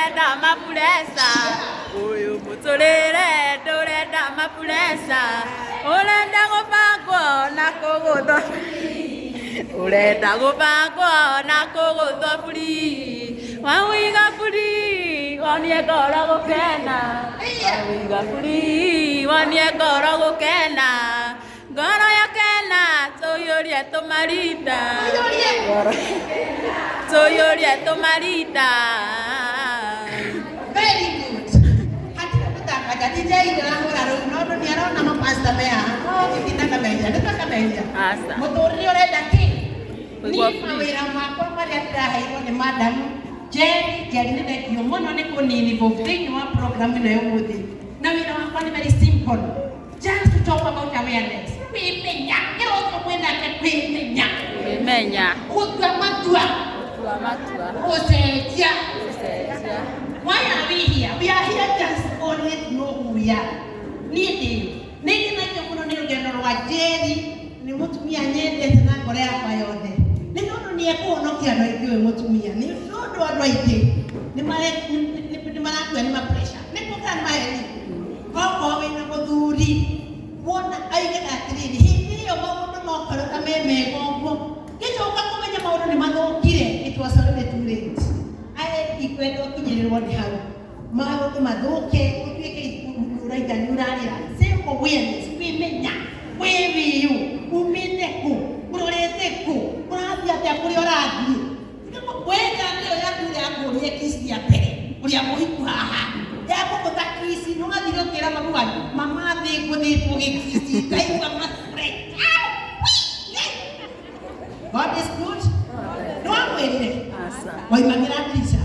ndurenda mapuresa uyu muturire ndurenda mapuresa urenda gubangwo na kugutho urenda gubangwo na kugutho free wawiga free wonie ngoro gukena wawiga free wonie ngoro gukena ngoro yakena tuyurie tumarita tuyurie tumarita. Very good. Hatina kutaka jadi ila ngora no ni arona mapasta mea kitaka meja nataka meja Asa. motori urenda ki ni Kwa free. mawira makwa maria ndaheirwo ni madam Jerry nĩ ndekio mũno nĩ kũnini thĩinĩ wa program ĩno ya ũmũthĩ na wĩra wakwa nĩ very simple just to talk about awareness kwĩmenya kĩroko mwĩnake kwĩmenya gũtua matua gũcenjia. Why are we here? We are here just only to know who we are. Nĩ ngenagio mũno nĩ rũgendo rwa Jerry nĩ mũtumia nyendete na ngoro yakwa yothe nĩ tondũ nĩ ekũhonokia andũ aingĩ wĩ mũtumia nĩ tondũ andũ aingĩ nĩ marakua nĩ ma-pressure nĩ kũkana maheni okorwo wĩna mũthuri wona aigĩra atĩrĩrĩ hĩndĩ ĩyo maũndũ mokarũka me mega ũguo gĩcoka kũmenya maũndũ nĩ mathũkire it was already too late. Ikwenda ũkinyĩrĩrwo nĩ hau maũndũ mathũke ũtuĩke ũraiga nĩ ũrarĩra self awareness kwĩmenya wĩ wĩyũ umĩte kũ ũrorete kũ ũrathiĩ atĩa kũrĩa ũrathiĩ wenda nĩyo yaku yakũria kisi ya mbere ũrĩa mũhiku haha yakũgũtha kisi nĩ wathire ũkĩra mami wanyu mama thĩ ngũthĩtwo gĩkisi ngaigua masure. God is good. No wamwĩrire waimagĩra ndirisha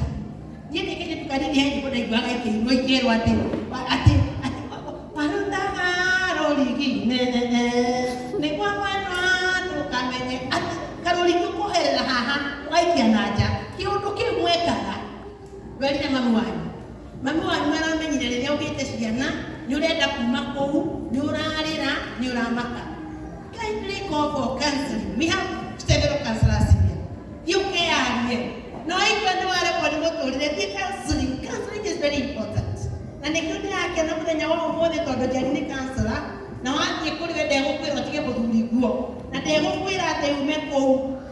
niĩ nĩkĩndĩ tukanini hĩndĩ kũnaiguaga ikĩinwo ikĩrwo atĩ warutaga rũrigi nĩguo mwana ndũkamenye atĩ karũrigi ũkũherera haha waikia na nja kĩũndũ kĩu mwekaga werire mami wanyu aramenyire rĩrĩa ũgĩte ciana nĩ ũrenda kuma kũu nĩ ũrarĩra nĩ ũramaka. Kindly call for counseling. We have several counselors here. You care. No, I don't know what I'm going to do. Counseling. Counseling is very important. And if you can't get up, then you won't want to go to the counselor. Now, I'm going to go to the go. And they won't wait at the women go.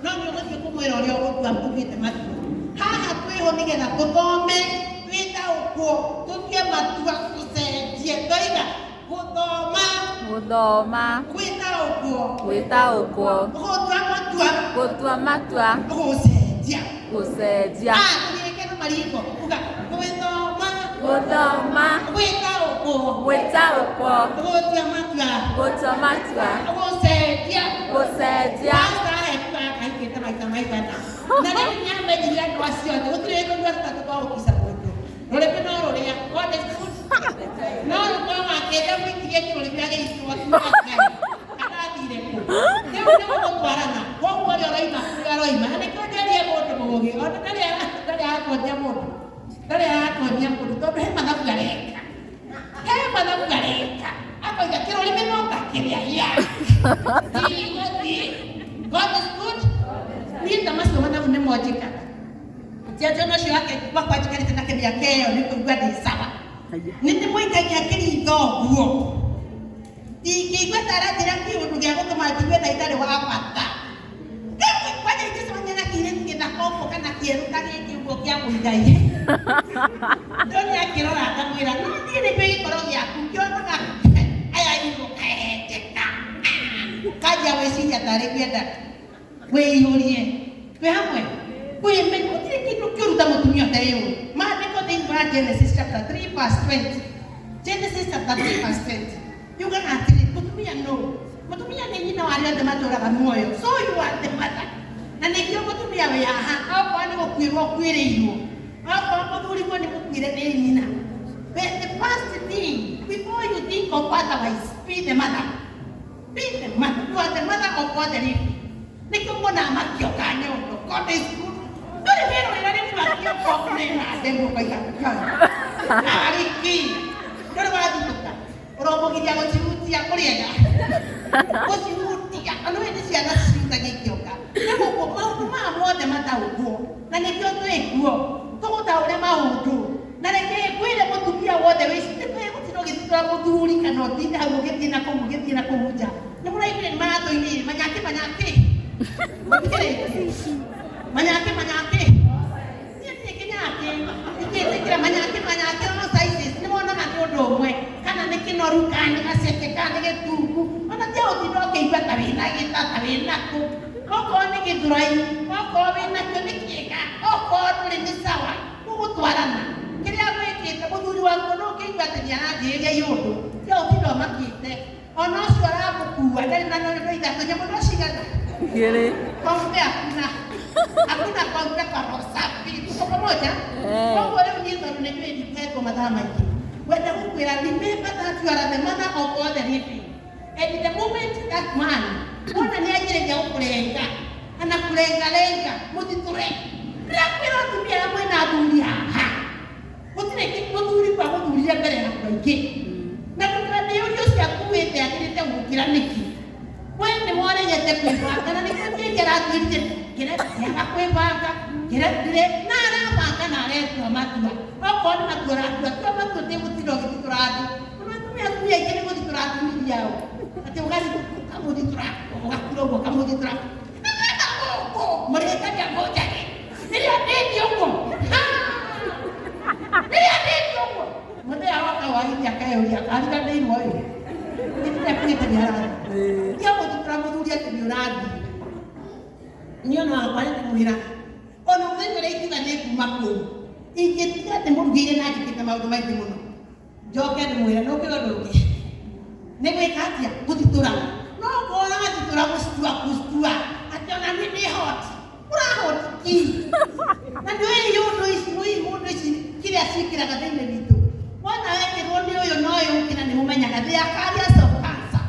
No, you're going to come with all your own to get the matter. How have we only get a good woman without go to get my two to say, dear Doida, Gũthoma gwĩta ũguo gũtua matua gũcenjia gũthoma gwĩta ũguo gũtua matua gũcenjia. Na rĩu nĩamenyire andũ acio othe gũtirĩ mũndũ atatũ gũkica mũndũ rũrĩmĩ no rũrĩa God is good. No rũkorwo akĩenda gwĩtiria kĩrũrĩ kĩrĩa gĩitwo akathire kũ rĩu nĩ gũgũtwarana koguo ũrĩa ũroima kũrĩa aroima na nĩkĩo nderie mũndũ mũgĩ ona ndarĩ atongia mũndũ tondũ he mathabu areka akoiga kĩrũrĩmĩ no takĩrĩa ya God is good. Niĩ ndamacio mathabu nĩ monjĩkaga tiatĩ ona ũcio wake wakwanjikarĩte na kĩmĩaka ĩyo nĩ kũigua ndĩ sawa nĩ ndĩmũikagia kĩritho ũguo ndingĩigua ta aranjĩra kĩũndũ gĩa gũtũma njigue na itarĩ wa bata kwanja ingĩcemania na kĩirĩtu gĩtakombo kana kĩeru ta gĩkĩ ũguo kĩa mũigai ndoni akĩrora ngamwĩra no niĩ nĩkĩo gĩkoro gĩaku kĩonaga aya igũ kaheteka kanjia gwĩciria tarĩ ngĩenda wĩihũrie twĩ hamwe kwĩmenya gũtirĩ kĩndũ kĩũruta mũtumia ta ũyũ maandĩko thĩinĩ wa Genesis chapter 3 verse 20. Genesis chapter 3 verse 20 yugaga atĩrĩ mũtumia nĩ nyina wa arĩa othe matũũraga muoyo so you are the mother na nĩkĩo mũtumia wĩ haha okorwo nĩ gũkuĩrwo ũkuĩrĩirwo okorwo mũthurigwo nĩ mũkuĩre nĩ nyina. But the first thing before you think of otherwise be the mother. You are the mother of God the living. Nĩkĩo muonaga makĩoka nyondo God is good. Ndũrĩ wĩrorera nĩ makĩoka kũrĩra ndemũ kaiga ariki ndũrĩ wathutũka ũromũgiria gũcihutia kũrĩega gũcihutia ona wĩndĩ ciana cihutagia ikĩoka nĩgũkũ maũndũ maya mothe mataũkwo na nĩkĩo twĩkuo tũgũtaũre maũndũ Twa muthuri kana utinda ugitina kumuja. Ni muraigire ni maratho-ini manyake. Manyake. Kira manyake no sizes ni wona na ndodo mwe kana ni kinoru kana gaseke kana getuku ona tia utindo keibata wina gitata wina ku koko ni githurai koko wina kunikiga koko nduri ni sawa gugutwarana kiria gwikite muthuri waku no keibata nia ndiria yundu tia utindo makite ona ucio aramukuwa ndari na no ithatũ nyamu no cigana gere kombe hakuna kombe kwa rosafi tuko pamoja kwa leo ni ndo tunajua ni pepo madhama hiki wenda kukwira remember that you are the mother of all the living and the moment that man ona ni ajire ya ukulenga anakulenga mutiture rakwira tumia mwena aburia ha mutire kimuduri kwa muduria mbere na kwaingi na tukane yo cia kuwete akirite gukira niki wende mwone yete kwibanga na nikugera atwirite kire ya kwibanga kire dire na arabanga na aretwa matua okoni matua tua matua te mutiro gituratu kuna tumia kire mutituratu yao ate ugali kamutituratu ugakurogo kamutituratu mureka ya ngoja ni ya deni huko mode hawa kawaida yakayo ya kalika dei moyo ndio kuita biara ya mutitramuduria tibiradi niona kwa nini muhira ono mwenye ikiga ne kumako ikitia te mugire na kikita maundu maingi muno joke ni muhira no kigodoke ne gwikatia gutitura no kora gutitura kustua atona ni hot ura hot ki na ndio hiyo mundu isi kile asikira gathini bitu wana weke rondi uyo noyo kina ni mumenya gathi akaria sokansa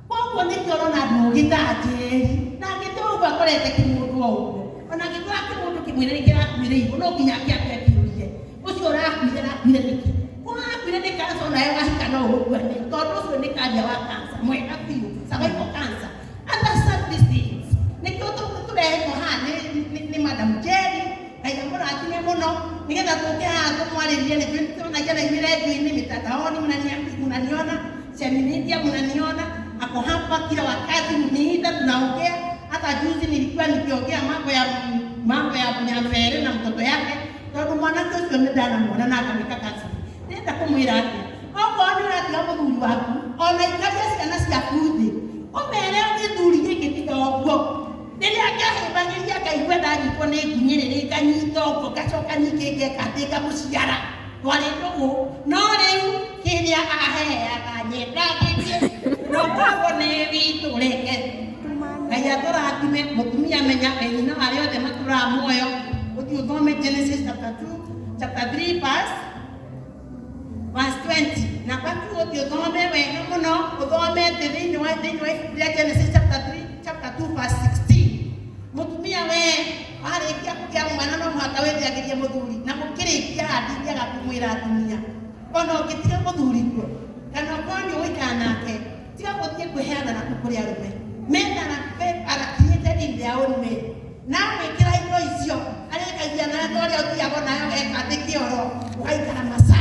kwa ni korona ndugitaje na gitugo akorete kimundu oguo ona gitwa kimundu kimwire kirakwire igo no kinya kiape kirurie ucio rakwire niki kwakwire ni kansa nayo wahika no ogua ni tondu ucio ni kanja wa kansa mwega piu cervical cancer understand these things ni kioto turehe kohane ni madam Jerry kaya murathime muno nigetha tukiha tumwaririe ni twitona jana imiredio-ini mitandaoni mnaniona semimedia mnaniona ako hapa kila wakati mniita tunaongea hata juzi nilikuwa nikiongea mambo ya Bunyambere na mtoto yake tondu mwanake ucio ni ndanamuona na akamika kansa nenda kumwira ati okorwo ni uratia muthuri waku ona ikaria ciana ciaku thi umere githuri giki tiga oguo riria ngahimbagiria ngaigua ndanyitwo ni ngunyiriri nganyita ũguo ngacoka ningĩ ngekathĩka mũciara twarĩ ndũgũ no rĩu kĩrĩa aheaga nyendagĩtie nokorwo nĩ witũ reke Ngai atũrathime mũtumia menya nyina arĩa othe matũraga muoyo ũthiĩ ũthome Genesis chapter 3 verse 20 na batu ũthiĩ ũthome wega mũno ũthomete thĩinĩ wa Genesis chapter 2 verse 16 mutumia we arikia kugia mwana no mwaka wethiagirie muthuri na mukirikia hadithi agakumwira atumia ona ungitiga muthuri kuo kana kwani uikana nake tiga guthie kweheana na kukuria rume menda na ana created in their own way na wekira indo icio arekagia na ndori uthiago nayo ekathiki oro ugaikara masa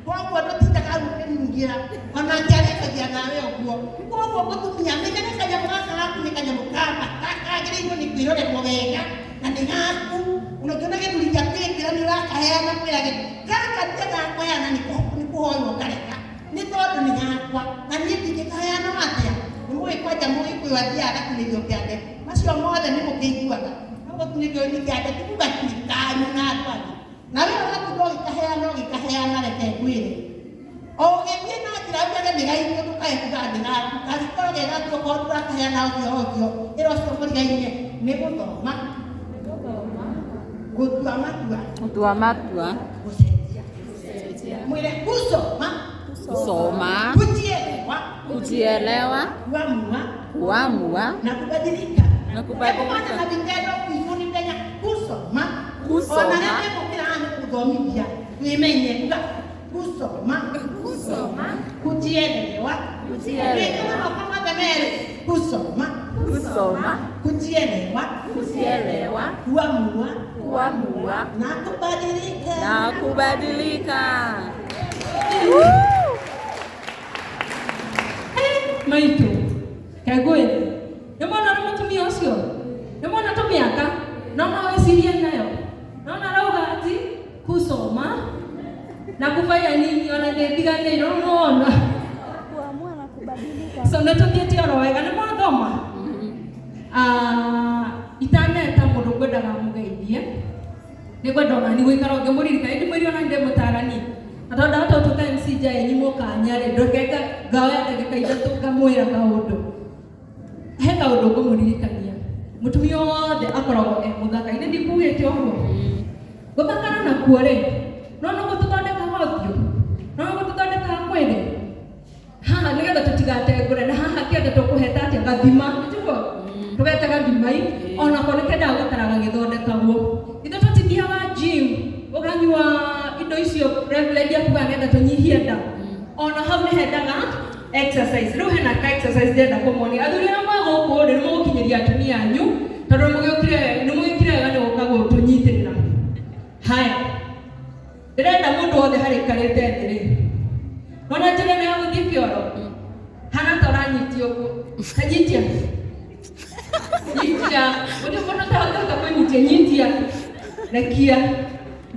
koguo ndutindaga rukingira ona ngiarekagia nawe oguo koguo mutumia menya kanya mwaka ni kanya mukaba agiriirwo ni kwirorerwo wega na ni gaku unakiona githuri gia kwikira ni urakaheana kwirage gaka tiga kwaheana ni kuhoywo kareka ni tondu ni gakwa na ni ndingikaheana atia ni mwikwaja mwikwi wathiaga kunigio kiande macio mothe ni mukiguaga no kunigio ni kiande tikuga kitanyu na atwani na wewe watu gikaheana reke kwire ogethie na njira mbere ni gaithio tukaekuganira tukarikogera tukorwo turakaheana othio irocio mũrigaine nĩ gũthoma gũtua matua gũcenjia mwĩre kusoma kujielewa kuamua na kubadilika na vitendo kuifuni Kenya kusoma ona nene mukirani kuthomithia wimenye kuga kusoma kujielewa kama bemere kusoma kujielewa kuamua na kubadilika maitu kagwe yamona na mutumia ucio yamona tumiaka naona wesiria nayo naona rauga ati kusoma na kufanya nini ona ndigane naona kuamua na kubadilika so natuthiete oro wega ni mwathoma itaneta mundu kwendaga mugeithie ni kwenda ona ni gwikara ngimuririkana ndi mwiri ona ndi mutarani atonda hata tuka MC jae ni mukanya ri ndokeka gawa ndagika ithatu ngamwira kaundu he kaundu ngumuririkania mutumia wothe akoragwo muthaka ine ndikugite uguo guthakana na kuo ri nona gututhondeka hothio nona gututhondeka mwiri haha nigetha tutigatengure na haha kiende tukuheta atia gathima nitugo tugete gathimai ona ko nikenda gutaraga githondekagwo ithu tutithiaga gym uganyua indo icio Reverend akuga nenda tunyihie nda ona hau ni hendaga exercise riu hena ka exercise ndenda kumoni athuri na magoku ri mukinyiria atumia anyu tondu mugikire wega ni gukagwo tunyitirira haya ndenda mundu wothe hari karite thiri nona njira ni ya guthie kioro hana toranyitio uguo kanyitia nyitia undi mundu tahota kunyitia nyitia rekia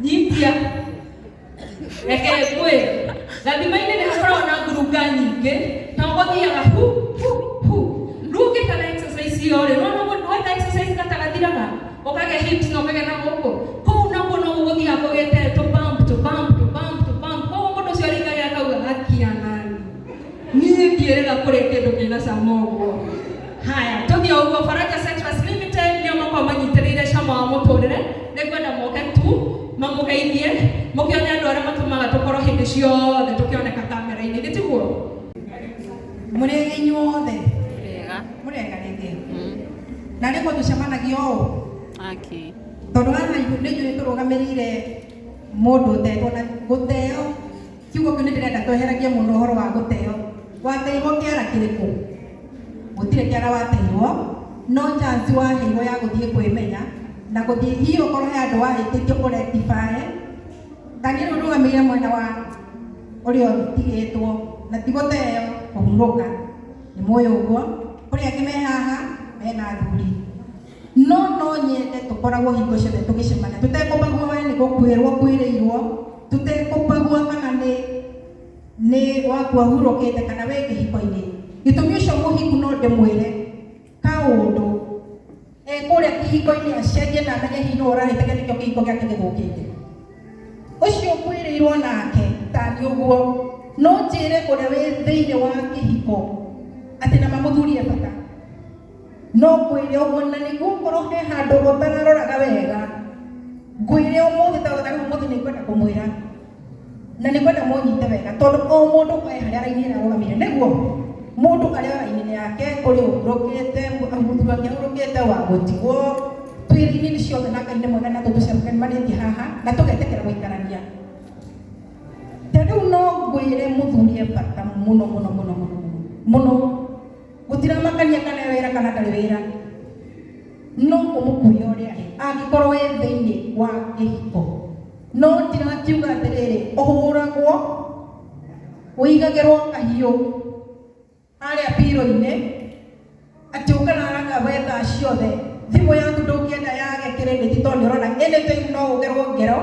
nyitia reke kwe gathima-inĩ nĩ hakoragwo na nguruga nyingĩ na ũgũthiaga rũngĩ kana exercise iyo rĩ no mũndũ wenda exercise gatagathiraga ũkagĩa hips na ũkagĩa na gũkũ kũu naguo no ũgũthiaga ũgĩte tũpump kũu mũndũ ũcio arĩkagia akauga gakia nani niĩ ndiĩrĩga kũrĩ kĩndũ kĩna cama ũguo haya tũthiĩ ũguo Faraja Central Limited nĩo makoragwo manyitĩrĩire cama wa mũtũrĩre nĩ kwenda moke tu mamugeithie mukione andu aria matumaga tukorwo hindi ciothe tukioneka kamera-inĩ nĩ tiguo murege inyuothe murega rĩngĩ na rĩmwe tucemanagia ũũ tondũ haha nĩ inyuĩ tũrũgamĩrĩire mũndũ ũtetwo na gũteo kiugo kĩu nĩ ndĩrenda tweheragie mũno ũhoro wa gũteo wateirwo kĩara kĩrĩkũ gũtirĩ kĩara wateirwo no chance waheirwo ya gũthiĩ kwĩmenya na gũthiĩ hihi ũkorwo he andũ wahĩtĩtio kũrectify tani rĩu rũgamĩrĩire mwena wa ũrĩa ũtigĩtwo na ti gũteo kũhurũka nĩ mũĩ ũguo kũrĩ angĩ me haha mena athuri no nyende tũkoragwo hingo ciothe tũgĩcemania tũtekũmbagwo we nĩ gũkwĩrwo kwĩrĩirwo tũtekũmbagwo kana nĩ wakua hurũkĩte kana wĩ kĩhiko-inĩ gĩtũmi ũcio mũhiku no ndĩmwĩre kaũndũ kũrĩa kĩhiko-inĩ acenjie na amenye hihi no ũrahĩtĩka nĩkĩo kĩhiko gĩake gĩthũkĩte ũcio kwĩrĩirwo nake tani ũguo no njĩre ũrĩa wĩ thĩinĩ wa kĩhiko atĩ na mamũthurie bata no kwĩre ũguo na nĩguo korwo he handũ ũtanaroraga wega ngwĩre ũmũthĩ ta ũmũthĩ nĩ kwenda kũmwĩra na nĩ kwenda mũnyite wega tondũ o mũndũ e harĩa raini arũgamire nĩguo mũndũ arĩa raini yake kũrĩ ũhurũkĩte mũthuri wake ahurũkĩte wa gũtigwo twĩrĩ-inĩ ciothe na Ngai nĩ mwega na tũtũcemanĩtie haha na tũgetĩkĩra gũikarania ta rĩu no ngwĩre mũthurie bata mũno gũtiramakania kana wĩra kana ndarĩ wĩra no ũmũkurie ũrĩa arĩ angĩkorwo wĩ thĩinĩ wa kĩhiko no ndirakiuga atĩrĩrĩ ũhũragwo ũigagĩrwo kahiũ harĩa piro-inĩ atĩ ũkanaraga wetha ciothe thimũ yaku ndũngĩenda yage credit tondũ ũrona anytime no ũgerwo ngero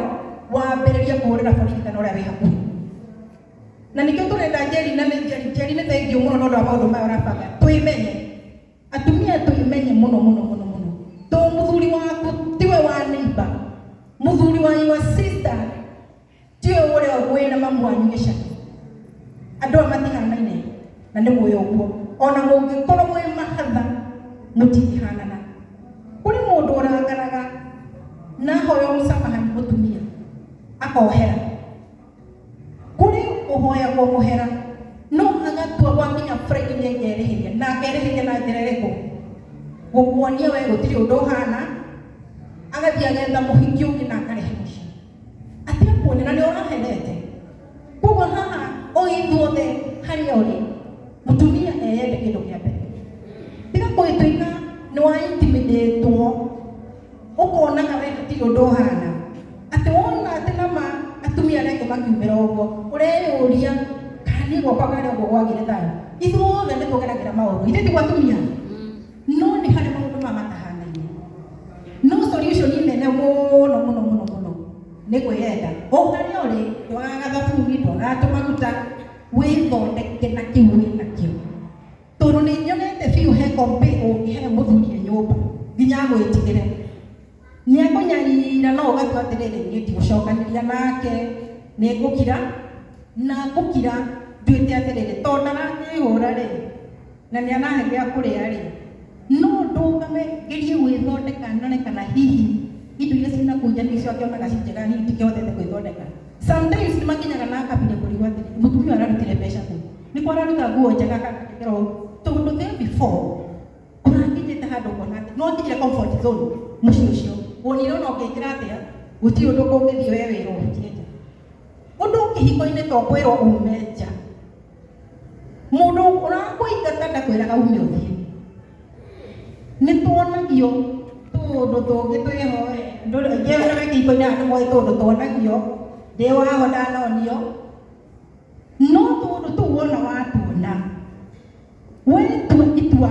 wambĩrĩrie kũhũrĩra borithi kana ũrĩa wĩ hakuhĩ na nĩkĩo tũrenda Njeri na Njeri nĩ thengiũ mũno nĩ ũndũ wa maũndũ maya ũrabanga twĩmenye atumia twĩmenye mũno to mũthuri waku tiwe wa neighbor mũthuri wa your sister tiwe ũrĩa wĩna mamu wanyu gĩcagi andũ aya matihanaine na nĩ mũĩ ũguo ona mũngĩkorwo mwĩ mahatha mũtingĩhanana kũrĩ mũndũ ũrakaraga na hoya mũsamahani mũtumia akohera kũrĩ ũhoyagwo mũhera no agatua gwakinya Friday nĩ ngerĩhĩria na ngerĩhĩria na njĩra ĩrĩkũ gũkuonia we gũtirĩ ũndũ ũhana agathiĩ agetha mũhiki ũngĩ na akarehe mũciĩ atĩ akuone na nĩ ũraherete koguo haha ũithuothe harĩa ũrĩ mũtumia eyende kĩndũ kĩa mbere tiga gwĩtũika nĩ waintimidĩtwo ũkonaga we hatirĩ ũndũ ũhana atĩ wona atĩ nama atumia arĩa angĩ makiumĩra ũguo ũreyũria kana kani goko gari go gwagire thayo ithuothe nĩ tũgeragĩra maũndũ ithe ti gwatumia no nĩ harĩ maũndũ mamatahanaine no solution nene mũno nĩ kwĩyenda o harĩa ũrĩ twaga thabuni twaga tũmaguta wĩthondeke na kĩu wĩnakĩo tondũ nĩ nyonete biũ he kombe ũngĩhe mũthuri nyũmba nginya gwĩtigĩre nĩ akũnyarira no ũgatua atĩrĩrĩ nĩ ndigũcokanĩria nake nĩ ngũkira na ngũkira nduĩte atĩrĩrĩ tondũ ndarangĩhũra rĩ na nĩ anahe gĩa kũrĩa rĩ no ndũgame ngerie gwĩthondeka none kana hihi indo iria ciĩna kũu nja nĩcio akĩonaga ci njega hihi tikĩhotete gwĩthondeka sometimes nĩ makinyaga na akambire kũrigwo atĩrĩrĩ mũtumia ararutire mbeca kũ nĩ kwa araruta nguo njega kakĩkĩrwo tondũ there before ũrakinyĩte handũ ũkona atĩ no akinyire comfort zone mũciĩ ũcio wonire ona ũngĩkĩra atĩa gũtirĩ ũndũ kũngĩthiĩ we wĩra ũhutie nja ũndũ kĩhiko-inĩ to kwĩrwo ume nja mũndũ ũrakũingata ndakwĩraga ume ũthiĩ nĩ tuonagio tũndũ tũngĩ twĩhoe ndũrĩ aingĩ kĩhiko-inĩ andũ moĩ tũndũ tuonagio ndĩ waho ndanonio no tũndũ tũu wona watuona wetua itua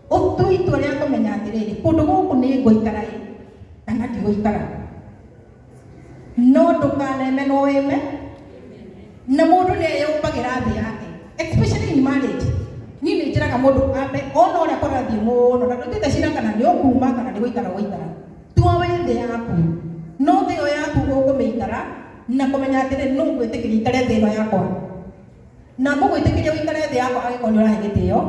ũtue itua rĩa kũmenya atĩrĩrĩ kũndũ gũkũ nĩ ngũikara kana ndigũikara no ndũkaneme no wĩme na mũndũ nĩ eyũmbagĩra thĩ yake especially in marriage niĩ nĩ njĩraga mũndũ ambe ona ũrĩa kũrathiĩ mũno na ndũtĩte cira kana nĩ ũkuma kana nĩ gũikara gũikara tua wĩ thĩ yaku no thĩ ĩyo yaku ũkũmĩikara na kũmenya atĩrĩrĩ no ngwĩtĩkĩria ikare thĩ ĩno yakwa na ngũgwĩtĩkĩria ũikare thĩ yakwa angĩkorwo nĩ ũrahe gĩtĩo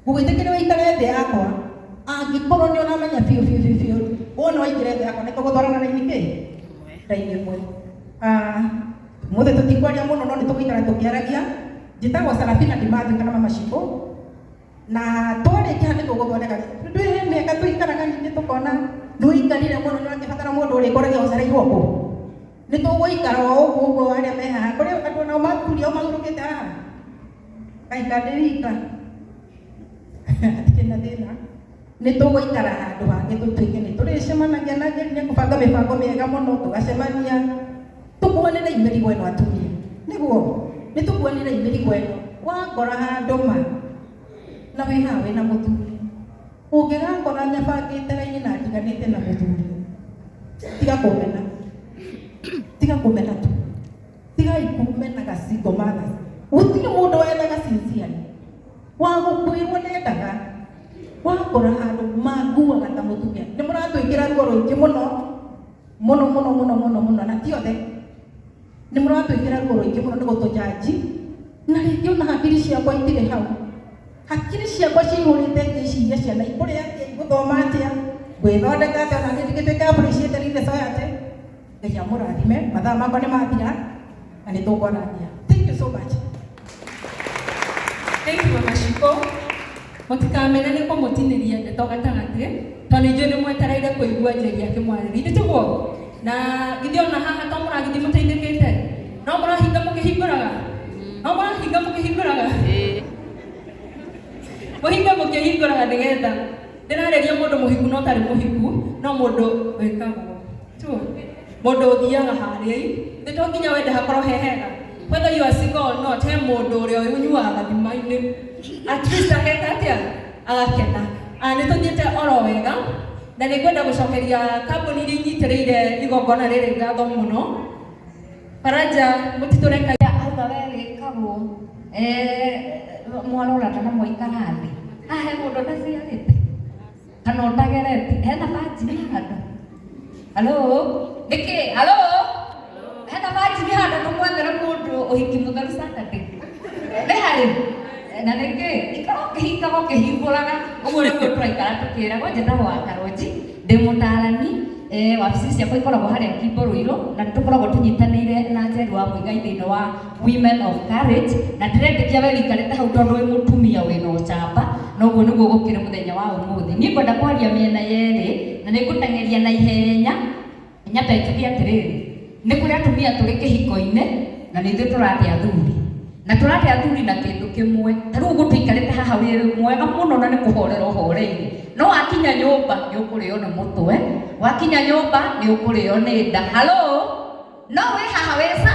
ngũgwĩtĩkĩria ũikare thĩ yakwa angĩkorwo nĩ ũramenya biũ wona waingĩre thĩ yakwa nĩ tũgũtwarana raini kĩ raini ĩmwe mũthĩ tũtikwaria mũno no nĩ tũgũikara tũkĩaragia njĩtagwo Sarafina Ndimathi kana Mama Shiko na twarĩkia nĩ tũgũthondeka ndwĩre mĩaka tũikaraga ningĩ tũkona ndũikarire mũno nĩ ũrakĩbatara mũndũ ũrĩkoragia ũcereirwo kũ nĩ tũgũikara o ũguo arĩa me haha kũrĩ andũ nao maturia o magũrũkĩte haha kaika ndĩrika atikĩna thĩna nĩ tũgũikara handũ hangĩ tũtuĩke nĩ tũrĩcemanagia na ngeria kũbanga mĩbango mĩega mũno tũgacemania tũkuanĩre imĩrigo ĩno atumia nĩguo nĩ tũkuanĩre imĩrigo ĩno wakora handũ ma na wĩ haha wĩna mũthuri ũngĩgakora nyabangĩte raini na ndiganĩte na mũthuri tiga kũmena tu tigai kũmena gacingo maga gũtirĩ mũndũ wendaga sincerely wagũkwĩrwo nendaga wakora handũ manguaga ta mũtumia nĩ mũratwĩkĩra ruo rũingĩ mũno na ti othe nĩ mũratwĩkĩra ruo rũingĩ mũno nĩ gũtũjanji na rĩngĩ ona hakiri ciakwa itirĩ hau hakiri ciakwa cihũrĩte ngĩciria ciana ikũrĩa atĩa igũthoma atĩa gwĩthondeka atĩa ona niĩ ndigĩtuĩka appreciated in the society Ngai amũrathime mathaa makwa nĩ mathira na nĩ tũkwaranĩria. Thank you so much. Thank you Mama Shiko. Mũtikamene nĩ kũmũtinĩria ndeto gatagatĩ tondũ nĩ njũĩ nĩ mwetereire kũigua njĩra yake mwarĩri nĩ tiguo na githĩ ona haha to mũragithĩ mũteithĩkĩte no mũrahinga mũkĩhingũraga mũhinga mũkĩhingũraga nĩgetha ndĩrarĩria mũndũ mũhiku no tarĩ mũhiku no mũndũ wĩkagwo tu mũndũ ũthiaga harĩa nĩ to nginya wende hakorwo he hega whether you are single or not he mũndũ ũrĩa ũnyuaga gathima-inĩ at least ageka atĩa agakena nĩ tũthiĩte oro wega na nĩ kwenda gũcokeria kambuni iria inyitĩrĩire igongona rĩrĩ ngatho mũno Faraja mũtitũreka auga we wĩkagwo mwarora kana mwaikara thĩ he mũndũ ndaciarĩte kana ũtagereti hena banjiri handũ halo nĩkĩ halo hena banjiri handũ tũmwethere mũndũ ũhiki mũtheru Saturday nĩ harĩ na nĩkĩ ikara ũkĩhingaga ũkĩhingũraga ũguo nĩguo tũraikara tũkĩragwo njĩtagwo wa Karoti ndĩ mũtarani wabici ciakwa ikoragwo harĩa Kimbo Ruiru na nĩtũkoragwo tũnyitanĩire na Njeri wa Muigai thĩinĩ wa Women of Courage na ndĩrendĩkia we wĩikarĩte hau tondũ wĩ mũtumia wĩna ũcamba na ũguo nĩguo gũkĩrĩ mũthenya wa ũmũthĩ niĩ ngwenda kwaria mĩena yerĩ na nĩngũteng'eria na ihenya nyambe njũrie atĩrĩrĩ nĩ kũrĩ atumia tũrĩ kĩhiko-inĩ na nĩ ithuĩ tũratĩ athuri na tũratĩ athuri na kĩndũ kĩmwe ta rĩu ũguo tũikarĩte haha wĩ mwega mũno na nĩ kũhorera ũhoreire no wakinya nyũmba nĩ ũkũrĩo nĩ mũtwe wakinya nyũmba nĩ ũkũrĩo nĩ nda halo no wĩ haha wĩca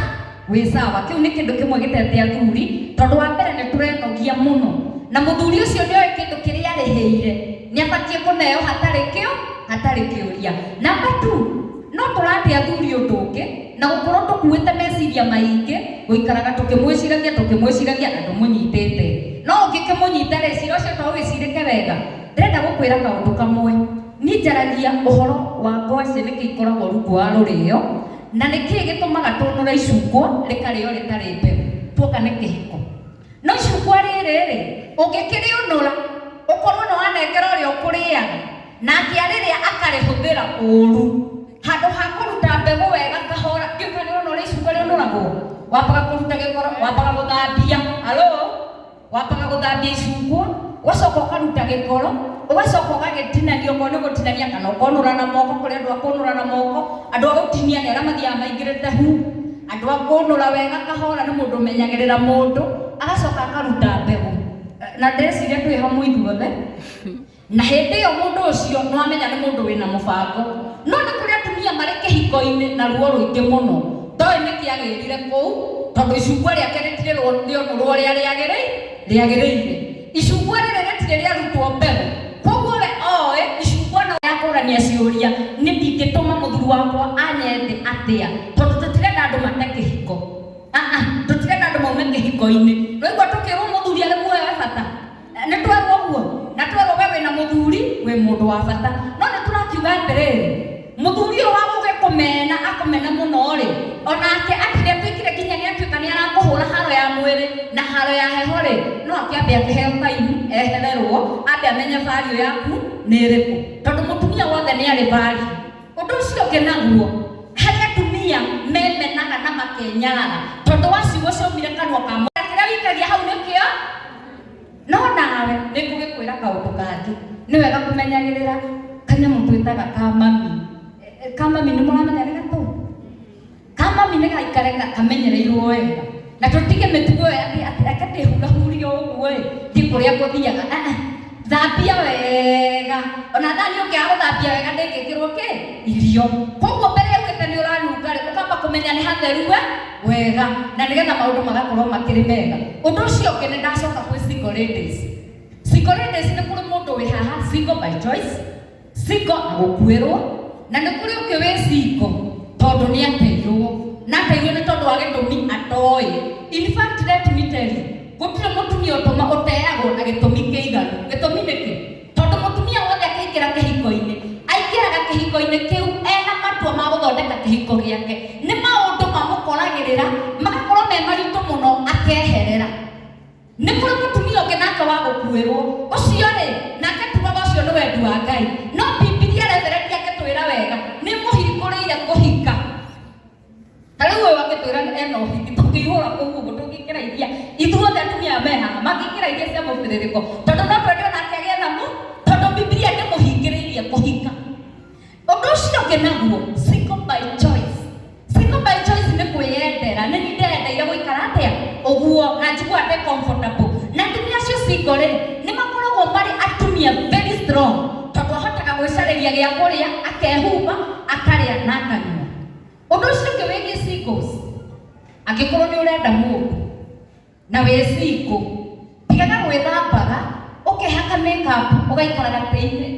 we sawa kiu ni kindu kimwe gitete athuri tondu wa mbere ni turenogia muno na muthuri ucio ni oe kindu kiria ariheire ni abatie kuneo hatari kiuria. Namba 2 no turate athuri undu ungi na gukorwo tukuite meciria maingi guikaraga tukimwiciragia na ndumunyitite no ungikimunyita reciria ucio to wicirike wega. Ndĩrenda gũkwĩra kaũndũ kamwe, niĩ njaragia ũhoro wa ngwacĩ nĩkĩ ikoragwo rungu wa rũrĩo na nĩkĩ gĩtũmaga tũnũre icungwa rĩkarĩo rĩtarĩ mbegũ tuoka nĩ kĩhiko. No icungwa rĩrĩ ũngĩkĩrĩũnũra ũkorwo nĩ wanengera ũrĩa ũkũrĩaga nake arĩrĩa akarĩhũthĩra ũru handũ ha kũruta mbegũ wega kahora. Ngiuga nĩ ũnũra icungwa rĩũnũragwo, wambaga kũruta gĩkoro, wambaga gũthambia, wambaga gũthambia icungwa ugacoka ukaruta gĩkoro ugacoka ũgagĩtinania okorwo nĩ gũtinania kana ũkonũra na moko kũrĩ andũ a kũnũra na moko. Andũ a gũtinia nĩ arĩa mathiaga maingĩrĩte hu, andũ a kũnũra wega kahora nĩ mũndũ ũmenyagĩrĩra mũndũ agacoka akaruta mbegũ na ndĩreciria twĩ hamwe ithuothe na hĩndĩ ĩyo mũndũ ũcio nĩ wamenya nĩ mũndũ wĩna mũbango. No nĩ kũrĩ atumia marĩ kĩhiko-inĩ na ruo rũingĩ mũno ndoĩ nĩkĩ agĩrire kũu tondũ icungwa rĩake rĩtirĩonũrwo ũrĩa rĩagĩrĩire. Icungwa rĩrĩ rĩtirĩ rĩarutwo mbegũ, koguo we oĩ icungwa no yakũrania ciũria nĩ ndingĩtũma mũthuri wakwa anyende atĩa tondũ tũtirenda andũ mate kĩhiko. Tũtirenda andũ maume kĩhiko-inĩ. Rĩu tũkĩrwo mũthuri arĩ muoyo we bata nĩ twerwo ũguo na twerwo we wĩna mũthuri wĩ mũndũ wa bata. No nĩ tũrakiuga atĩrĩrĩ mũthuri ũyũ wa gũgĩ kũmena akũmena mũno rĩ onake atirĩ twĩkire nginya nĩ atuĩka nĩ arakũhũra haro ya mwĩrĩ na haro ya heho rĩ no akĩambia akĩheo taimu ehererwo ambe amenye value yaku nĩ ĩrĩkũ tondũ mũtumia wothe nĩ arĩ value. Ũndũ ũcio ũngĩ naguo harĩ atumia memenaga na makenyaraga tondũ waciugo ciaumire kanua ka mũndũ kĩrĩa wikagia hau nĩkĩo. No nawe nĩ ngũgĩkwĩra kaũndũ kangĩ nĩ wega kũmenyagĩrĩra kanyamũ twĩtaga kamami. Kamami nĩ mũramenya nĩ gatũ kamami nĩ gaikare kamenyereirwo wega na tũtige mĩtugo akatĩhurahurio ũguo ti kũrĩa ngũthiaga. Thambia wega ona thani ũngĩaga gũthambia wega ndĩngĩkĩrwo irio. Koguo mbere yaugĩte nĩ ũranunga rĩ ũkamba kũmenya nĩ hatheru wega na nĩgetha maũndũ magakorwo makĩrĩ mega. Ũndũ ũcio ũngĩ nĩ ndacoka kwĩ single ladies. Single ladies nĩ kũrĩ mũndũ wĩ haha single by choice, single na gũkuĩrwo na nĩ kũrĩ ũngĩ wĩ single tondũ nĩ ateirwo na ateirwo nĩ tondũ wa gĩtũmi atoĩ. In fact let me tell you gũtirĩ mũtumia ũtũma ũteagwo na gĩtũmi kĩiganu. Gĩtũmi nĩkĩ? Tondũ mũtumia wothe akĩingĩra kĩhiko-inĩ aingĩraga kĩhiko-inĩ kĩu ena matua ma gũthondeka kĩhiko gĩake. Nĩ maũndũ mamũkoragĩrĩra magakorwo me maritũ mũno akeherera. Nĩ kũrĩ mũtumia ũngĩ nake wa gũkuĩrwo ũcio rĩ nake tugaga ũcio nĩ wendi wa Ngai. No Bibilia rethereria akĩtwĩra wega nĩ mũhingũrĩire kũhika. Tarĩu ũyũ akĩtwĩra ena ũhiki tũngĩihũra kũu ũguo tũngĩkĩraithia ithuothe atumia me haha mangĩkĩraithia cia mũbĩrĩrĩko tondũ no twende onake agĩe namu tondũ Bibilia ndĩmũhingĩrĩirie kũhika. Ũndũ ũcio ũngĩ naguo single by choice. Single by choice nĩ kwĩyendera. Nĩ niĩ ndeyendeire gũikara atĩa ũguo na njiguaga ndĩ comfortable. Na atumia acio single rĩ nĩ makoragwo marĩ atumia very strong tondũ ahotaga gwĩcarĩria gĩa kũrĩa akehumba akarĩa na akanyua. Ũndũ ũcio ũngĩ wĩgiĩ singles angĩkorwo nĩ ũrenda mũndũ na wĩ single tigaga gwĩthambaga ũkĩhaka makeup ũgaikara gatĩ-inĩ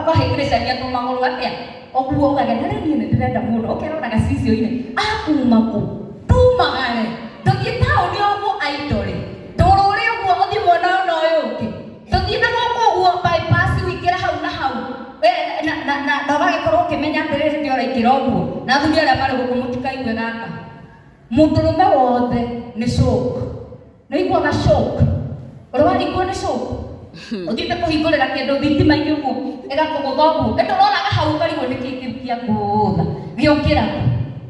ũkahĩngĩrĩcaria tũmagũrũ atĩa ũguo ũgagenda rĩu niĩ nĩ ndĩrenda mũndũ ũkerora gacicio-inĩ akuma kũ tumagare tũthiĩ taũni ũguo aitore ndũrũre ũguo ũthiĩ mwena na ũyũ ũngĩ tũthiĩ na gũkũ ũguo bypass wĩingĩra hau na hau na ũgagĩkorwo ũkĩmenya atĩrĩrĩ hĩndĩ ũraingĩra ũguo na athuri arĩa marĩ gũkũ mũtikaigue gaka mũndũrũme wothe nĩ shock. Nĩ iguaga shock ũrĩa waringwo nĩ shock ũthiĩte kũhingũrĩra kĩndũ thitima-inĩ ũguo ĩgakũgũtha ũguo ĩtũroraga hau ũkarigwo nĩ kĩngĩkia kũũtha gĩũkĩra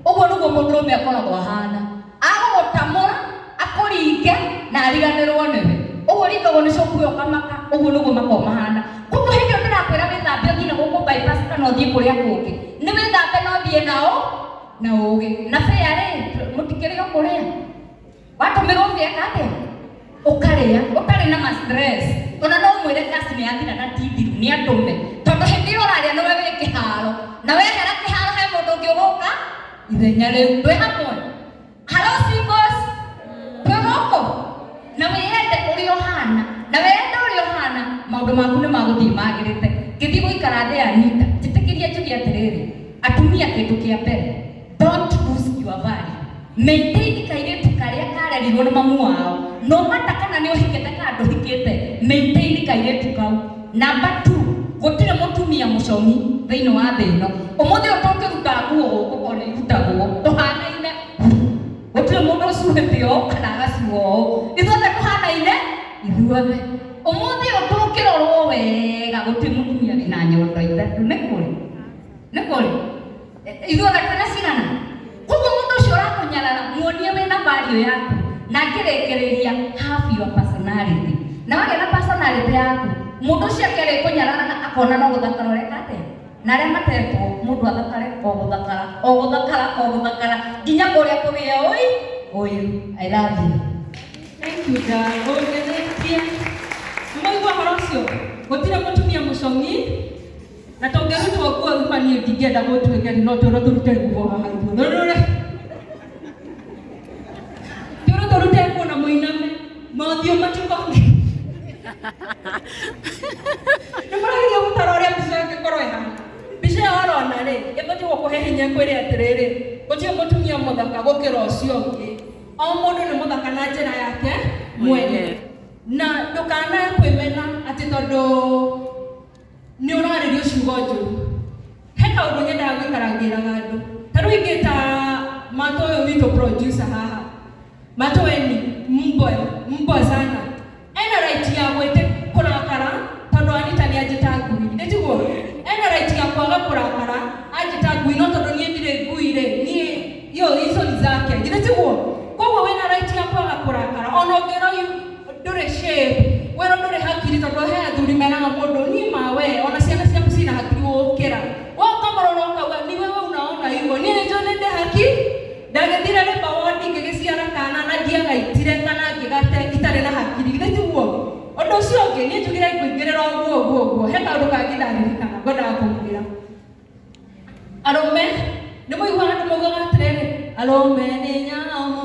ũguo nĩguo mũndũrũme akoragwo ahana agũgũtamũra akũringe na ariganĩrwo nĩwe ũguo ringagwo nĩ shock ũyũ ũkamaka ũguo nĩguo makoo mahana. Koguo hĩndĩ ĩyo ndĩrakwĩra wĩthambe ũthiĩ na gũkũ bypass kana ũthiĩ kũrĩa kũngĩ nĩ wĩthambe no thiĩ na ũgĩ na bĩa rĩ mũtikĩrĩ o kũrĩa watũmĩrwo ũgĩeka atĩa ũkarĩa ũtarĩ na stress. Ona no mwĩre gas nĩ yathira na tithiru nĩ atũme tondũ hĩndĩ ĩyo ũrarĩa nĩwe wĩ kĩharo na wehera kĩharo he mũndũ ũngĩ ũgũka ithenya rĩu twĩ hamwe. Haro na wĩyende ũrĩa ũhana na wĩyende ũrĩa ũhana maũndũ maku nĩ magũthiĩ magĩrĩte. Gĩthiĩ gũikara thĩ Anita, njĩtĩkĩria njuge atĩrĩrĩ, atumia kĩndũ kĩa mbere, don't lose your value. Maintain kairĩtu karĩa karerirwo nĩ mamu wao, no matter kana nĩ ũhikĩte kana ndũhikĩte, maintain kairĩtu kau. Number 2, gũtirĩ mũtumia mũcomi thĩinĩ wa thĩ ĩno. Ũmũthĩ ũtũngĩruta nguo gũkũ ona irutagwo tũhanaine, gũtirĩ mũndũ ũcuhĩte ũũ kana agacuo ũũ, ithuothe tũhanaine ithuothe. Ũmũthĩ ũtũngĩrorwo wega gũtirĩ mũtumia wĩna nyondo ithatũ, nĩ kũrĩ ithuothe kana cigana. Koguo mũndũ ũcio ũrakũnyarara muonie wĩna value yaku na ngĩrĩkĩrĩria have your personality. Na wagĩa na personality yaku, mũndũ ũcio akĩrĩ kũnyarara na akona no gũthakara ũreka atĩa. Na arĩa matetwo mũndũ athakare o gũthakara nginya kũrĩa kũgĩa ũyũ. I love you. Thank you God. Ongeretie. Mwaigua ũhoro ũcio? Gũtirĩ mũtumia mũcomi na tũngĩrutwo nguo thuma niĩ ndingĩenda gũtuĩke no tũrute nguo haha ithuothe. Tũrute nguo na mũiname mothiũ matikonge. Nĩ mũrageria gũtara ũrĩa mbica ĩngĩkorwo ĩhana. Mbica ĩyo ũrona-rĩ, ĩbatiĩ gũkũhe hinya kwĩrĩ atĩrĩrĩ, gũtirĩ mũtumia mũthaka gũkĩra ũcio ũngĩ. O mũndũ nĩ mũthaka na njĩra yake mwene. Na ndũkanae kwĩmena atĩ tondũ nĩ ũrarĩrio ciugo njũru. He kaũndũ nyendaga gũikarangĩraga andũ. Ta rĩu ingĩta Mato ũyũ witũ producer haha. Mato weni mbwa sana. Ena right ya gwĩte kũrakara tondũ Anita nĩ anjĩta ngui. Nĩ tiguo? Ena right ya kwaga kũrakara anjĩta ngui no tondũ niĩ ndirĩ ngui-rĩ, niĩ icio ni zake. Nĩ tiguo? Koguo wĩna right ya kwaga kũrakara. Ona ũngĩrwo ndũrĩ shape, wĩra ndũrĩ hakiri tondũ he athuri menaga mũndũ niĩ mawe ona ciana ciaku cina hakiri gũkĩra. Ũkamũrora ũkauga ni wewe unaona hivyo. Niĩ nĩnjũĩ nĩ ndĩ haki. Ndagĩthire rĩmba wodi ngĩgĩciara kana na ndiagaitire kana ngĩgate itarĩ na hakiri. Nĩ tiguo? Ũndũ ũcio ũngĩ niĩ njugire ngũingĩrĩra ũguo. He kaũndũ kangĩ ndaririkana ngwendaga kũmwĩra. Arũme nĩ mũiguaga andũ maugaga atĩrĩrĩ, arũme nĩ nyamũ.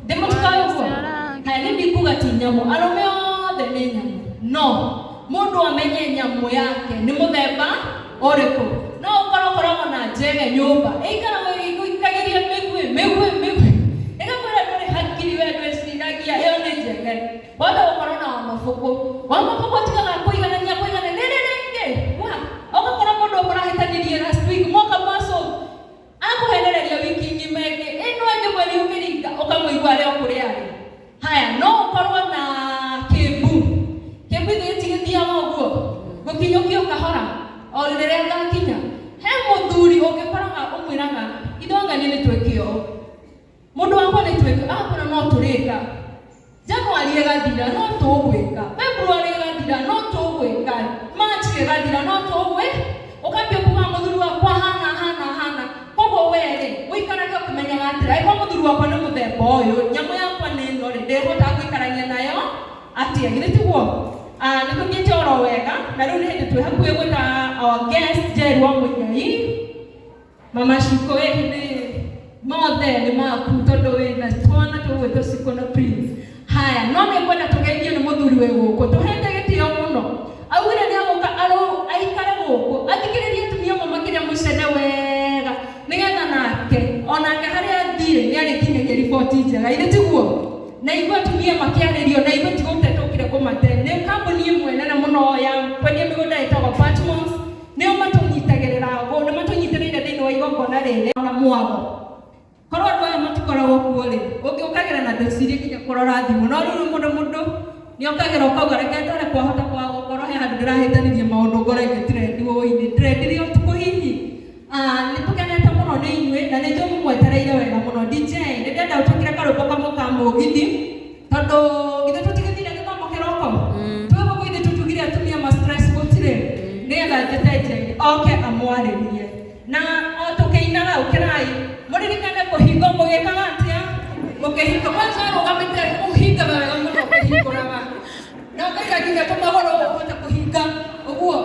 Ndĩmũtukaga ũguo. Haya nĩ ndikuga ti nyamũ. Arũme othe nĩ nyamũ. No mũndũ amenye nyamũ yake nĩ mũthemba ũrĩkũ. No ũkoragwo na njege nyũmba ĩikaraga ĩgĩikagĩria mĩgwĩ ĩgakwĩra ndũrĩ hakiri we ndwĩciragia ĩyo nĩ njege. Wothe gũkorwo na wamabuku atigaga kũiganania rĩrĩ ũgakora mũndũ mũrahĩtanĩrie last week mwaka mwaco akũhenereria wiki ng'ima ĩngĩ ĩno ĩngĩ mweri ũkĩringa ũkamũigua arĩa kũrĩa arĩ. Haya no ũkorwo na kĩmbu gĩtigĩthiaga ũguo gũkinyũkio kahora o rĩrĩa ngakinya. He mũthuri ũngĩkoraga ũmwĩraga ithongani nĩ twĩke ũũ, mũndũ wakwa nĩ twĩke akona no tũrĩka. Januari ĩgathira no tũgwĩka, February ĩgathira no tũgwĩka, March ĩgathira no tũgwĩka. Ũkambia kuuga mũthuri wakwa hana. Koguo we-rĩ ũikarage ũkĩmenyaga atĩrĩ angĩkorwo mũthuri wakwa nĩ mũthemba ũyũ, nyamũ yakwa nĩ ĩno-rĩ, ndĩhotaga gũikarania nayo atĩa. Nĩ tiguo? Nĩ tũthiĩte oro wega na rĩu nĩ hĩndĩ twĩ hakuhĩ gwĩta our guest Jerry wa Mũigai. Mama Shiko hĩndĩ mothe nĩ maku tondũ wĩna twana tũgwĩtwo Shiko na Prince. Haya no nĩ ngwenda tũgeithio nĩ mũthuri wĩ gũkũ, tũhete gĩtĩo mũno. Augire nĩ agũka aikare gũkũ athikĩrĩrie atumia makĩria mũcene wega nĩgetha nake onake harĩa athire nĩ arĩkinyagia riboti njega. Ithĩ tiguo? Na igua atumia makĩarĩrio na igua tigũtetũkire kũmate. Nĩ kambuni ĩmwe nene mũno ya kwendia mĩgũnda ĩtagwo Patmos. Nĩo matũnyitagĩrĩra nĩ matũnyitĩrĩire thĩinĩ wa igongona rĩrĩ na mwago. Korwo andũ aya matikoragwo kuo-rĩ, ũngĩũkagĩra na ndecirie nginya kũrora thimũ. No rĩu mũndũ nĩokagĩra ũkauga reke ndore kwahota kwaga gũkorwo he handũ ndĩrahĩtanĩria maũndũ ngoro-inĩ trend woĩ-inĩ trendire ũtukũ hihi. Nĩ tũkenete mũno nĩ inyuĩ na nĩ tũmũmwetereire wega mũno. DJ nĩ ndenda ũtũkĩre karũmbo kamwe ka mũgithi tondũ githĩ tũtigĩthire gĩthomo kĩroko. Twĩgũkũ ithe tũtugire atumia ma stress gũtirĩ nĩgetha njĩte oke amwarĩrie na o tũkĩinaga ũkĩrai mũririkane kũhinga mũgĩkaga atĩa mũkĩhinga kwanza rũgamĩte mũhingaga wega mũno ũkĩhingũraga na ũkaiga nginya tũmagũrũ ũhote kũhinga ũguo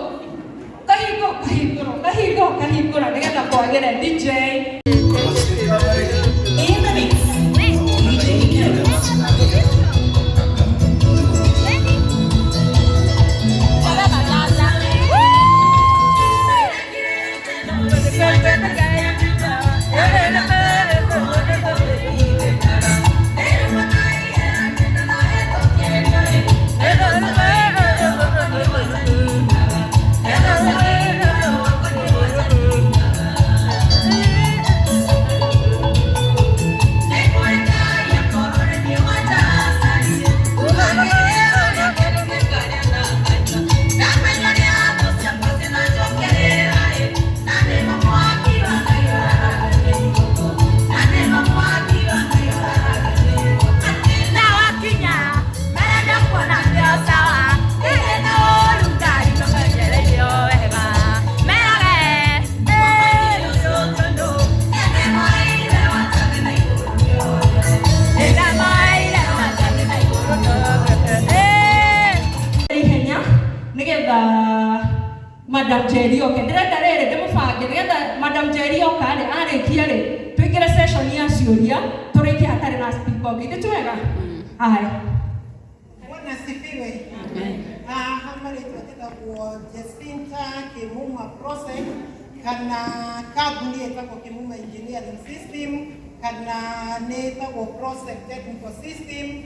kahingũra nĩgetha kwagĩre. DJ in the mix. DJ Madam Jerry oke ndirenda rere ndimubange nigetha Madam Jerry oka ri arikia ri tuikire session ya ciuria turikia hatari na speaker ngi nditwega haya Bwana sifiwe. Hamari tunataka kwa Jacinta Kimuma process kana kabuni etako Kimuma engineering system kana neta kwa process technical system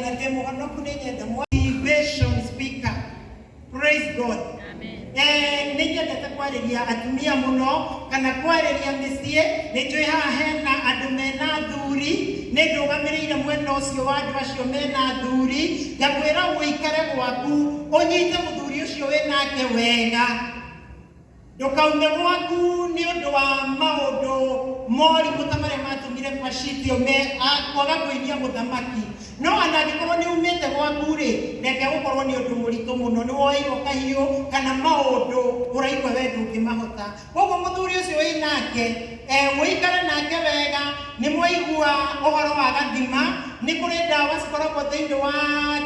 na demo hano kunenye the motivation speaker. Praise God. Amen. Nija tatakwareria atumia muno kana kwareria misie nitwe haha hena andu mena thuri nindugamirire mwena ucio wa andu acio mena thuri ngakwira uikare gwaku unyite muthuri ucio winake wega ndukaume gwaku ni undu wa maundu mori mutamare matumire fashiti ome akwaga kuinia muthamaki no anagikorwo ni umite gwaku ri reke gukorwo ni undu muritu muno ni woiro kahiu kana maundu uraigwa we ndungimahota koguo muthuri ucio winake muikare nake wega ni mwaigua uhoro wa gathima ni kuri ndawa cikoragwo thiini wa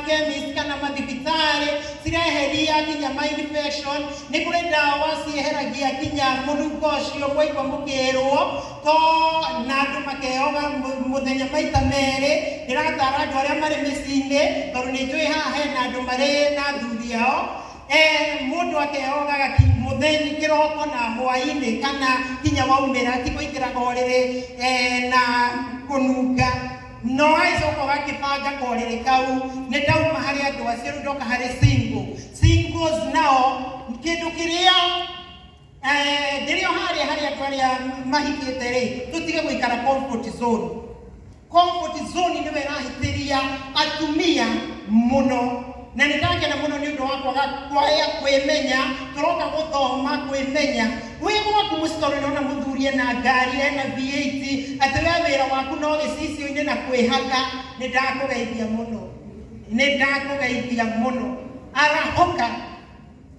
chemist kana mathibitari cireheria kinya mind infection ni kuri ndawa cieheragia kinya munungo ucio mwaigua mukirwo to na andu makeoga muthenya maita meri ndiratara andu aria mari micini tondu ni njui haha hena andu mari na thuri ao mundu akeogaga mutheni kiroko na hwaini kana kinya waumira ti kuikiraga oriri na kununga no aicoka gakibanga korere kau ni ndauma hari andu acio ndoka hari singles nao kindu kiria ndirio hari andu aria mahikite ri tutige guikara comfort zone ni we rahitiria atumia muno na nindakena muno ni undu wa kwaga kwimenya turoka guthoma kwimenya wigwa kumustori na muthurie na ngari na V8 ati we wira waku no gicicio ine na kwihaka nindakugeithia muno arahoka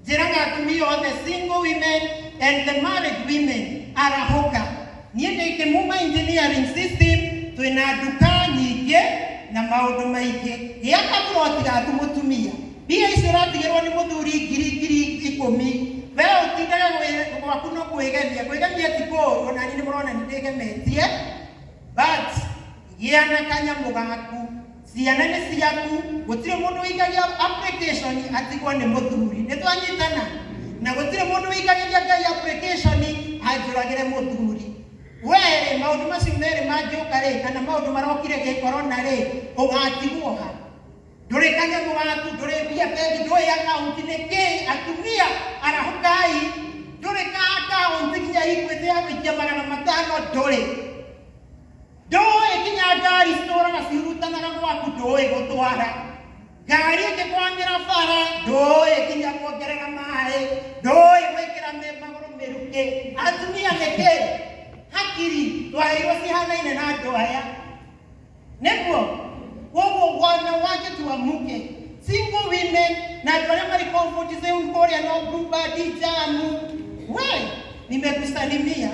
jiraga atumia othe single women and the married women arahoka niende Kimuma engineering system twina duka nyingi na maundu maingi giakaburo tigatu mutumia bia icio ratigirwo ni muthuri ngiri 10 we utindaga gwaku no kwigemia tiko ona ni murona ni ndigemetie but giana kanyamu gaku ciana ni ciaku gutire mundu wikagia application atigwo ni muthuri ni twanyitana na gutire mundu wikagia ngai application ajuragire muthuri were maundu macio meri mangiuka ri kana maundu marokire gikorona ri ugatigwo ha nduri kanyamu gaku nduri bia bengi nduri account ni ki atumia arahukai nduri ka account kinya ikwete ya wikia 500 nduri kinya ngari stora na cirutanaga gwaku nduri gutwara ngari ikikwamira bara nduri kinya kuongerera mai nduri gwikira maguru miruke atumia niki hakiri twairwo cihanaine na andu aya niguo wogo wana wake tuamuke single women na andu aria mari comfort zone koria no group adijamu we nimekusalimia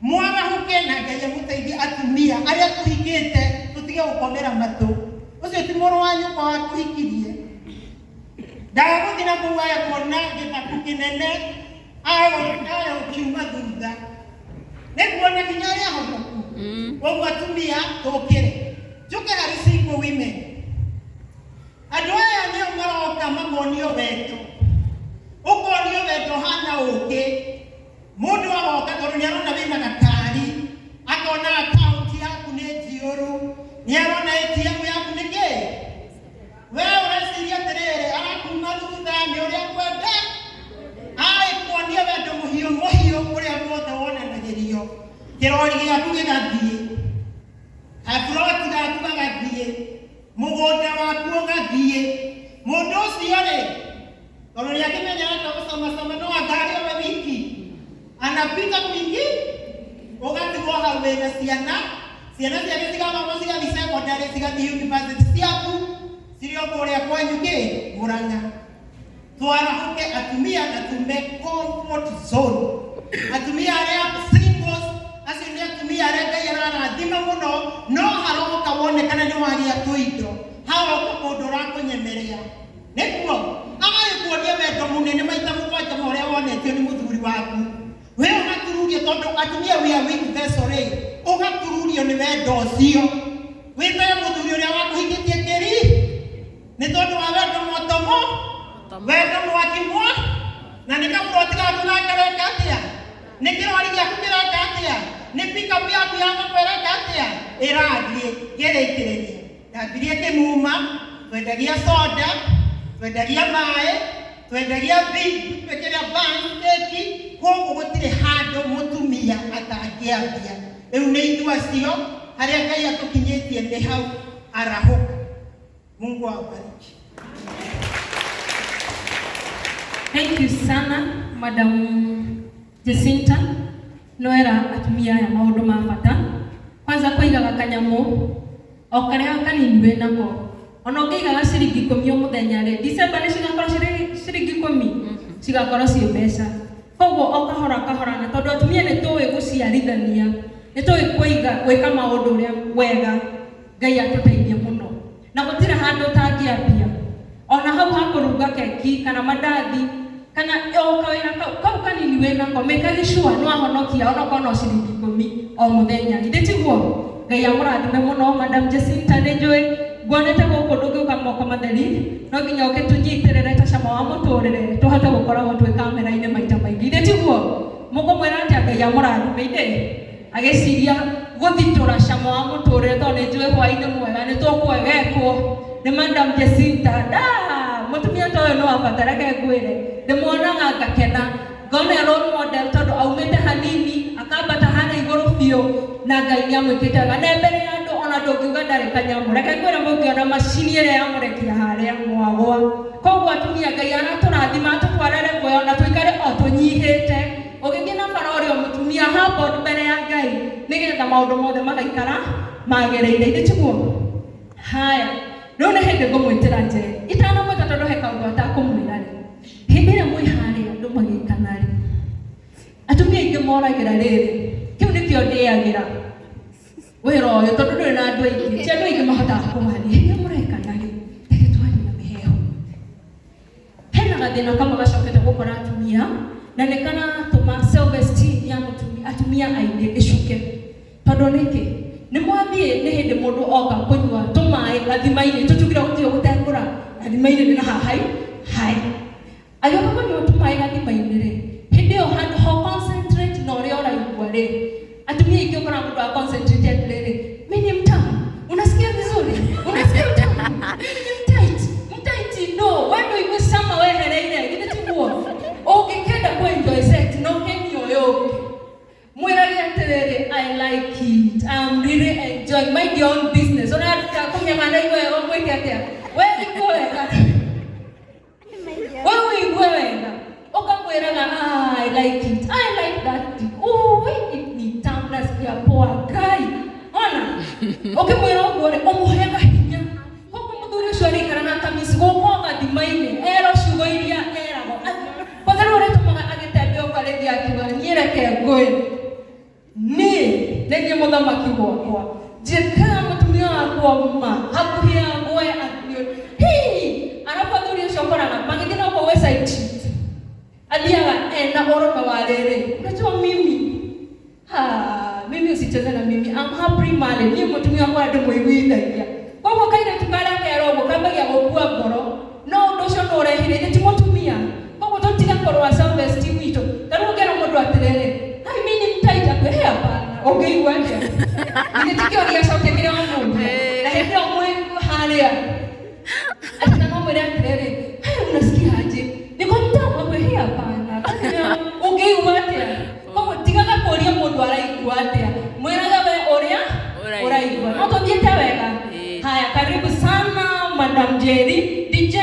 mwarahuke na Ngai muteithie atumia aria tuhikite tutige gukomera matu ucio ti muru wa nyuka wa kuhikirie ndaguthina kuwaya kuona gitaku kinene ayo kiuma thutha niguona kinya aria honoku woguo atumia tukire njuke hari single women andu aya nio maroka mamonio wetu ukonio wetu hana uki mundu agoka tondu niarona wina gakari akona account yaku ni njiuru niarona ATM yaku ni ki we ureciria tiriri arakuma thutha ni uria kwenda kuonia wendo muhiu uria wothe wonanagirio kirori giaku gigathie afroti gaku gagathie mugunda waku ugathie mundu ucio ri tondu niakimenya ata gucama no ngari ome wiki anapita kwingi ugatigwo hau wina ciana ciake cigathoma cigathi secondary cigathi university ciaku cirio kuria kwanyu ki Murang'a twarahuke atumia na tume comfort zone atumia aria singles acio ni atumia aria Ngai ararathima muno no haroka wonekana ni wagia tuindo haroka mundu rakunyemeria niguo kuonia wendo munene maita mugwanja moria wonetio ni muthuri waku we ugatururio tondu atumia we are weak vessel ri ugatururio ni wendo ucio wita muthuri uria wakuhikitie kiri ni tondu wa wendo motomo wendo mwakimwa na nikamurotiga tunakereka atia nikirori giaku kireka atia ni pick up yaku yagukwereka atia irathie gerekireria ndambirie kimuma twendagia soda twendagia mae twendagia big pekeria bandeki koguo gutire handu mutumia atangiambia riu ni ithua cio haria Ngai atukinyitie ni hau arahuka. Mungu awabariki. Thank you sana Madam Jacinta Noera atumia ya maundu ma bata kwanza kuigaga kanyamu o karia kanini we nako ona ngigaga ciringi 10 o muthenya ri December ni cigakorwo ciringi 10 cigakorwo cie mbeca koguo o kahora na tondu atumia ni tuwi guciarithania ni tuwi kuiga gwika maundu uria wega Ngai atuteithie muno na gutira handu tangiambia ona hau hakuruga keki kana mandathi kana o kawira kau kanini we nako mekaga sure no ahonokia ona kono ciringi 10 o muthenya nditiguo Ngai amurathime muno Madam Jacinta njui gwonete guku ndungiuka moko matheri no nginya ugitunyitirire ta cama wa muturire tuhote gukoragwo twi kamera-ini maita maingi nditiguo mukumwira ati Ngai amurathime inde agiciria guthitura cama wa muturire tondu njui hwaini mwega ni tukwegekwo ni Madam Jacinta mutumia toyo no abatara ke gwire ndimwonaga ngakena ngona role model tondu aumite hanini akambata hana iguru biu na Ngai ni amwikitaga na mbere ya andu ona ndungiuga ndari kanyamu reke kwira mungiona macini iria yamurekia haria mwagwa koguo atumia Ngai araturathima atutwarere kuoya na tuikare o tunyihite ugithie na bara mutumia hapo mbere ya Ngai nigetha maundu mothe magaikara magereire nditiguo haya no ne hindi ngumwitira nje itana mwita tondu he kaundu atakumwira ri hindi ria mwi haria andu magikana ri atumia ingi moragira riri kiu nikio ndiagira wira uyu tondu nduri na andu aingi ti andu aingi mahotaga kumaria hindi murekana ri reke twari na miheho hena gathina kamwe gacokete gukora atumia na nikana tuma self esteem ya mutumia atumia aingi icuke tondu niki ni mwathie ni hindi mundu oka kunywa tumai gathima-ini tutugira gutio gutengura gathima-ini ni na hai ayoka kunywa tumai gathima-ini ri hindi yo hand ho concentrate no ri oraigua ri atumia ingi ukora mundu a concentrate atiriri mimi ni mtamu unasikia vizuri unasikia mtamu mtaiti no wendo igwe sama wehereire githitiguo ungikenda ku enjoy sex no kenyo yoke mwirage atiriri I like it I'm really enjoying my own business ona kunyamana igwe gwike atia we igwe wega ukamwiraga I like it I like that oh it ni tamu nasikia poa Ngai ona ukimwira uguo ri umuhega hinya huko muthuri ucio arikara na kamisi guko gathima-ini ero ciugo iria erago kwanza uri tumaga agitembea ukarithia akiuga nireke ngui ni nenye muthamaki gwakwa njikaga mutumia wakwa ma hakuhi ngwe akio arafathuri ucio koraga magithina kwa website aliaga ena oroka wa rere unajua mimi usicheze na mimi I'm happy male ni mutumia kwa ndo mwigwithagia kwa kaire tukara kero mukambagia gukua ngoro no ndo cio no rehire ni mutumia kwa totiga korwa self esteem ito tarugera mundu atirere mimi ni mtaita kwe hapa ongeigwa nje ni tikio ria sauti kile mundu na hivyo mwengu halia atina no mwere atirere unasikia aje niko mtamu kwe hapa ongeigwa atia kwa tigaga kuria mundu araigwa atia mwiraga we uria uraigwa no tuthiete wega haya karibu sana Madam Jerry DJ